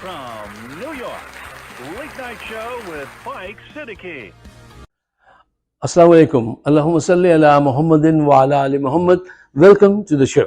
from New York, Late Night Show with Mike Siddiqui. Assalamu alaikum. Allahumma salli ala Muhammadin wa ala ali Muhammad. Welcome to the show.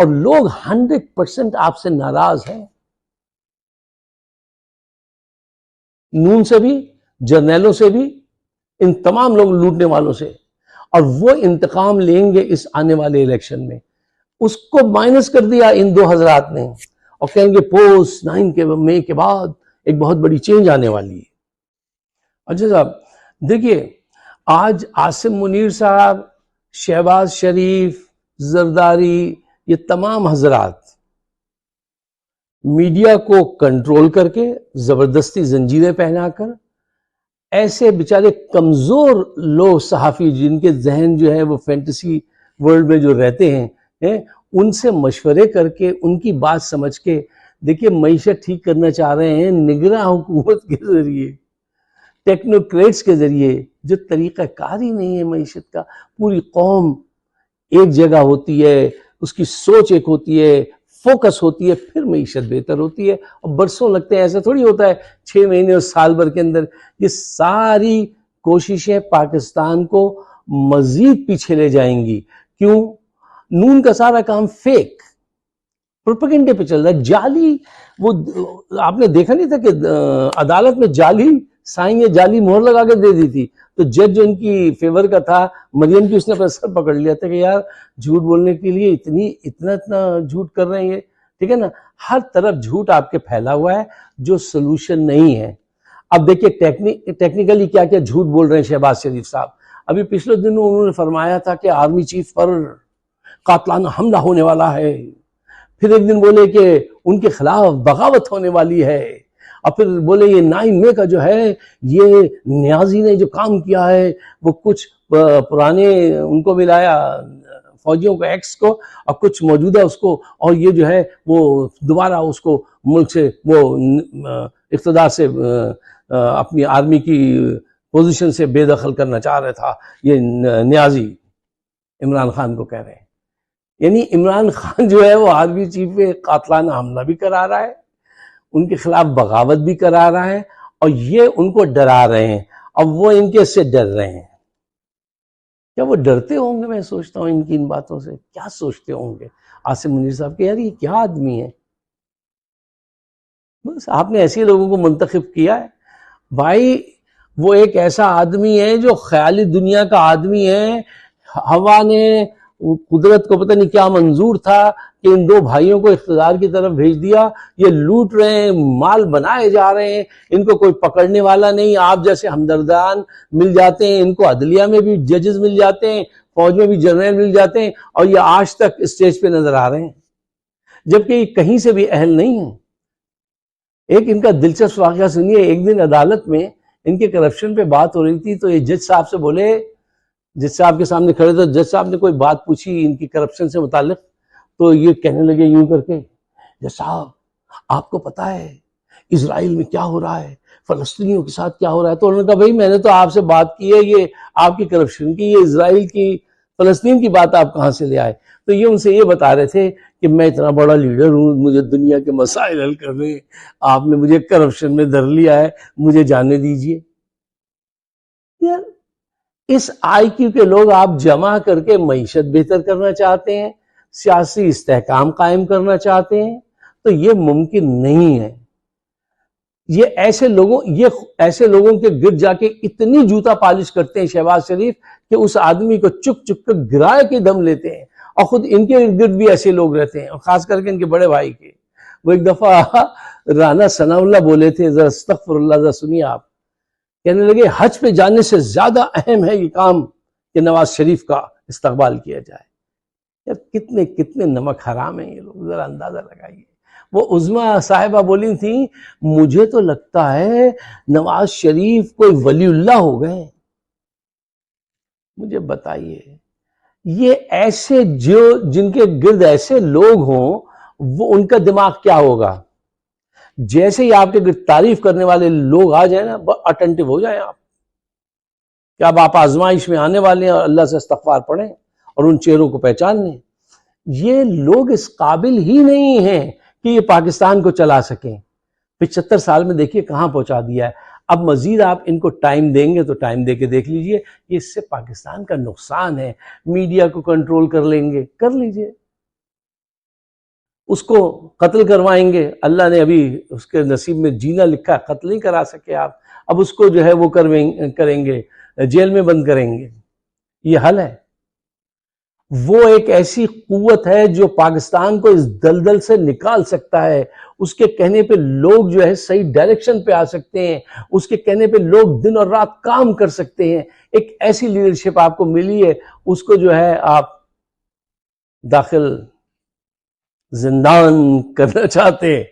اور لوگ 100% آپ سے ناراض ہیں، نون سے بھی، جرنیلوں سے بھی، ان تمام لوگ لوٹنے والوں سے، اور وہ انتقام لیں گے اس آنے والے الیکشن میں. اس کو مائنس کر دیا ان دو حضرات نے، اور کہیں گے پوسٹ 9 مئی کے بعد ایک بہت بڑی چینج آنے والی ہے. اچھا صاحب دیکھیے، آج عاصم منیر صاحب، شہباز شریف، زرداری، یہ تمام حضرات میڈیا کو کنٹرول کر کے، زبردستی زنجیریں پہنا کر، ایسے بیچارے کمزور لوگ، صحافی جن کے ذہن جو ہے وہ فینٹیسی ورلڈ میں جو رہتے ہیں، ان سے مشورے کر کے، ان کی بات سمجھ کے، دیکھیے معیشت ٹھیک کرنا چاہ رہے ہیں نگراں حکومت کے ذریعے، ٹیکنوکریٹس کے ذریعے، جو طریقہ کار ہی نہیں ہے معیشت کا. پوری قوم ایک جگہ ہوتی ہے، اس کی سوچ ایک ہوتی ہے، فوکس ہوتی ہے، پھر معیشت بہتر ہوتی ہے. اور برسوں لگتے ہیں، ایسا تھوڑی ہوتا ہے 6 مہینے اور سال بھر کے اندر. یہ ساری کوششیں پاکستان کو مزید پیچھے لے جائیں گی. کیوں؟ نون کا سارا کام فیک پروپیگنڈے پہ چل رہا ہے، جعلی. وہ آپ نے دیکھا نہیں تھا کہ عدالت میں جعلی سائن یا جعلی مہر لگا کے دے دی تھی؟ تو جج جو ان کی فیور کا تھا، مریم کی، اس نے اپنا سر پکڑ لیا تھا کہ یار جھوٹ بولنے کے لیے اتنا جھوٹ کر رہے ہیں یہ، ٹھیک ہے نا. ہر طرف جھوٹ آپ کے پھیلا ہوا ہے جو سلوشن نہیں ہے. اب دیکھیے ٹیکنیکلی کیا کیا جھوٹ بول رہے ہیں شہباز شریف صاحب. ابھی پچھلے دنوں انہوں نے فرمایا تھا کہ آرمی چیف پر قاتلانہ حملہ ہونے والا ہے. پھر ایک دن بولے کہ ان کے خلاف بغاوت ہونے والی ہے. اور پھر بولے یہ 9 مئی کا جو ہے، یہ نیازی نے جو کام کیا ہے، وہ کچھ پرانے ان کو ملایا فوجیوں کو، ایکس کو، اور کچھ موجودہ اس کو، اور یہ جو ہے وہ دوبارہ اس کو ملک سے، وہ اقتدار سے، اپنی آرمی کی پوزیشن سے بے دخل کرنا چاہ رہا تھا. یہ نیازی عمران خان کو کہہ رہے ہیں. یعنی عمران خان جو ہے وہ آرمی چیف پہ قاتلانہ حملہ بھی کرا رہا ہے، ان کے خلاف بغاوت بھی کرا رہا ہے، اور یہ ان کو ڈرا رہے ہیں، اور وہ ان کے سے ڈر رہے ہیں. کیا وہ ڈرتے ہوں گے؟ میں سوچتا ہوں ان کی ان باتوں سے کیا سوچتے ہوں گے عاصم منیر صاحب کہ یار یہ کیا آدمی ہے. بس آپ نے ایسے لوگوں کو منتخب کیا ہے. بھائی وہ ایک ایسا آدمی ہے جو خیالی دنیا کا آدمی ہے. ہوا نے، قدرت کو پتہ نہیں کیا منظور تھا کہ ان دو بھائیوں کو اقتدار کی طرف بھیج دیا. یہ لوٹ رہے ہیں، مال بنائے جا رہے ہیں، ان کو کوئی پکڑنے والا نہیں. آپ جیسے ہمدردان مل جاتے ہیں ان کو، عدلیہ میں بھی ججز مل جاتے ہیں، فوج میں بھی جنرل مل جاتے ہیں، اور یہ آج تک اسٹیج پہ نظر آ رہے ہیں جبکہ یہ کہیں سے بھی اہل نہیں ہیں. ایک ان کا دلچسپ واقعہ سنیے. ایک دن عدالت میں ان کے کرپشن پہ بات ہو رہی تھی، تو یہ جج صاحب سے بولے، جج صاحب کے سامنے کھڑے تھے، جج صاحب نے کوئی بات پوچھی ان کی کرپشن سے متعلق، تو یہ کہنے لگے یوں کر کے، جج صاحب آپ کو پتا ہے اسرائیل میں کیا ہو رہا ہے، فلسطینیوں کے ساتھ کیا ہو رہا ہے؟ تو انہوں نے کہا بھائی میں نے تو آپ سے بات کی ہے یہ آپ کی کرپشن کی، یہ اسرائیل کی، فلسطین کی بات آپ کہاں سے لے آئے؟ تو یہ ان سے یہ بتا رہے تھے کہ میں اتنا بڑا لیڈر ہوں، مجھے دنیا کے مسائل حل کر رہے ہیں، آپ نے مجھے کرپشن میں دھر لیا ہے، مجھے جانے دیجئے. یار اس آئی کیو کے لوگ آپ جمع کر کے معیشت بہتر کرنا چاہتے ہیں، سیاسی استحکام قائم کرنا چاہتے ہیں، تو یہ ممکن نہیں ہے. یہ ایسے لوگوں کے گرد جا کے اتنی جوتا پالش کرتے ہیں شہباز شریف کہ اس آدمی کو چک چک کر گرائے کے دم لیتے ہیں. اور خود ان کے گرد بھی ایسے لوگ رہتے ہیں، اور خاص کر کے ان کے بڑے بھائی کے. وہ ایک دفعہ رانا ثناء اللہ بولے تھے، ذرا استغفر اللہ، ذرا سنیے آپ. کہنے لگے حج پہ جانے سے زیادہ اہم ہے یہ کام کہ نواز شریف کا استقبال کیا جائے. یار کتنے نمک حرام ہیں یہ لوگ، ذرا اندازہ لگائیے. وہ عظمیٰ صاحبہ بولی تھیں مجھے تو لگتا ہے نواز شریف کوئی ولی اللہ ہو گئے. مجھے بتائیے یہ ایسے جن کے گرد ایسے لوگ ہوں وہ ان کا دماغ کیا ہوگا؟ جیسے ہی آپ کے گرد تعریف کرنے والے لوگ آ جائیں نا، اٹینٹو ہو جائیں آپ کہ اب آپ آزمائش میں آنے والے ہیں، اور اللہ سے استغفار پڑھیں اور ان چہروں کو پہچان لیں. یہ لوگ اس قابل ہی نہیں ہیں کہ یہ پاکستان کو چلا سکیں. 75 سال میں دیکھیے کہاں پہنچا دیا ہے. اب مزید آپ ان کو ٹائم دیں گے تو ٹائم دے کے دیکھ لیجئے، اس سے پاکستان کا نقصان ہے. میڈیا کو کنٹرول کر لیں گے، کر لیجئے. اس کو قتل کروائیں گے. اللہ نے ابھی اس کے نصیب میں جینا لکھا، قتل نہیں کرا سکے آپ، اب اس کو جو ہے وہ کریں گے، جیل میں بند کریں گے. یہ حل ہے؟ وہ ایک ایسی قوت ہے جو پاکستان کو اس دلدل سے نکال سکتا ہے. اس کے کہنے پہ لوگ جو ہے صحیح ڈائریکشن پہ آ سکتے ہیں، اس کے کہنے پہ لوگ دن اور رات کام کر سکتے ہیں. ایک ایسی لیڈرشپ آپ کو ملی ہے، اس کو جو ہے آپ داخل زندان کرنا چاہتے ہیں.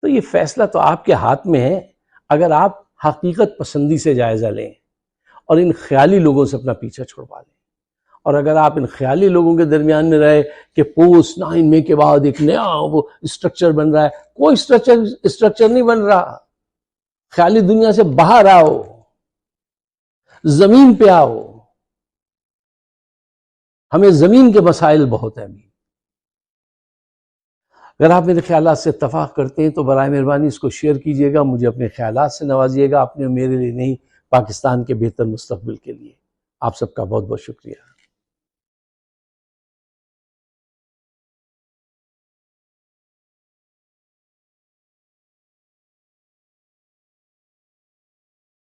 تو یہ فیصلہ تو آپ کے ہاتھ میں ہے، اگر آپ حقیقت پسندی سے جائزہ لیں اور ان خیالی لوگوں سے اپنا پیچھا چھڑوا لیں. اور اگر آپ ان خیالی لوگوں کے درمیان میں رہے کہ پوسٹ 9 مئی کے بعد ایک نیا وہ اسٹرکچر بن رہا ہے، کوئی اسٹرکچر نہیں بن رہا. خیالی دنیا سے باہر آؤ، زمین پہ آؤ. ہمیں زمین کے مسائل بہت ہیں. اگر آپ میرے خیالات سے اتفاق کرتے ہیں تو برائے مہربانی اس کو شیئر کیجئے گا، مجھے اپنے خیالات سے نوازیے گا، اپنے میرے لیے نہیں، پاکستان کے بہتر مستقبل کے لیے. آپ سب کا بہت بہت شکریہ.